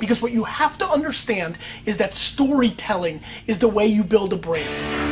Because what you have to understand is that storytelling is the way you build a brand.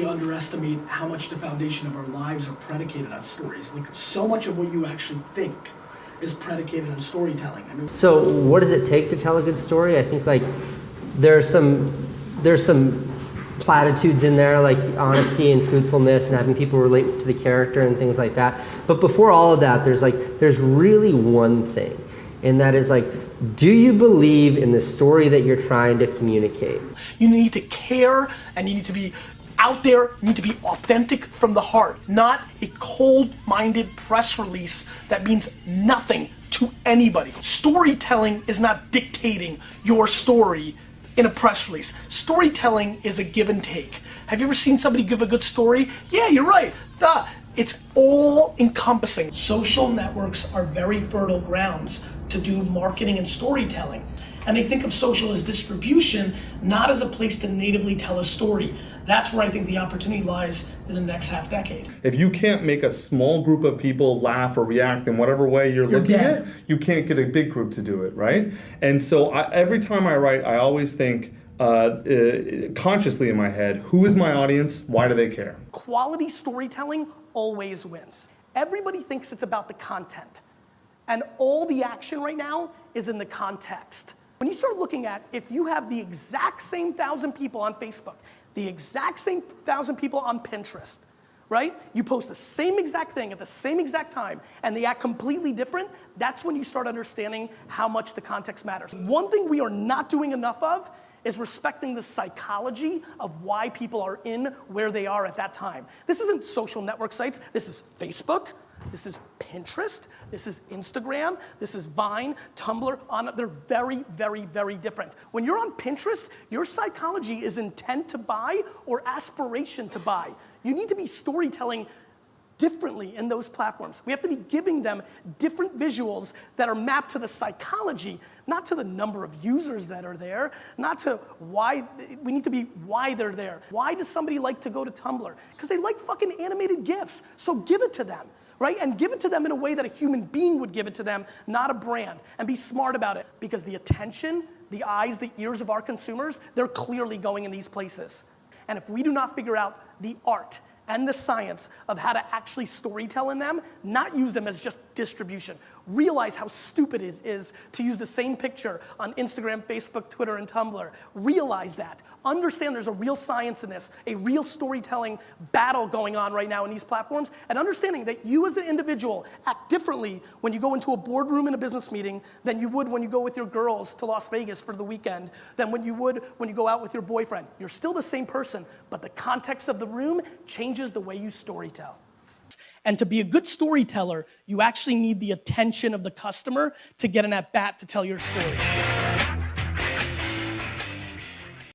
Underestimate how much the foundation of our lives are predicated on stories. Like, so much of what you actually think is predicated on storytelling. I mean, so what does it take to tell a good story? I think like there's some platitudes in there, like honesty and truthfulness and having people relate to the character and things like that. But before all of that, there's really one thing, and that is like, do you believe in the story that you're trying to communicate? You need to care, and you need to be out there, you need to be authentic from the heart, not a cold-minded press release that means nothing to anybody. Storytelling is not dictating your story in a press release. Storytelling is a give and take. Have you ever seen somebody give a good story? Yeah, you're right. Duh. It's all encompassing. Social networks are very fertile grounds to do marketing and storytelling. And they think of social as distribution, not as a place to natively tell a story. That's where I think the opportunity lies in the next half decade. If you can't make a small group of people laugh or react in whatever way you're looking at, you can't get a big group to do it, right? And so every time I write, I always think consciously in my head, who is my audience? Why do they care? Quality storytelling always wins. Everybody thinks it's about the content. And all the action right now is in the context. When you start looking at, if you have the exact same 1,000 people on Facebook, the exact same 1,000 people on Pinterest, right? You post the same exact thing at the same exact time, and they act completely different, that's when you start understanding how much the context matters. One thing we are not doing enough of is respecting the psychology of why people are in where they are at that time. This isn't social network sites, this is Facebook, this is Pinterest, this is Instagram, this is Vine, Tumblr, they're very, very, very different. When you're on Pinterest, your psychology is intent to buy or aspiration to buy. You need to be storytelling differently in those platforms. We have to be giving them different visuals that are mapped to the psychology, not to the number of users that are there, not to why, we need to be why they're there. Why does somebody like to go to Tumblr? Because they like fucking animated GIFs, so give it to them. Right? And give it to them in a way that a human being would give it to them, not a brand. And be smart about it, because the attention, the eyes, the ears of our consumers, they're clearly going in these places. And if we do not figure out the art and the science of how to actually storytell in them, not use them as just distribution. Realize how stupid it is to use the same picture on Instagram, Facebook, Twitter, and Tumblr. Realize that. Understand there's a real science in this, a real storytelling battle going on right now in these platforms, and understanding that you as an individual act differently when you go into a boardroom in a business meeting than you would when you go with your girls to Las Vegas for the weekend, than when you would when you go out with your boyfriend. You're still the same person, but the context of the room changes the way you storytell. And to be a good storyteller, you actually need the attention of the customer to get an at-bat to tell your story.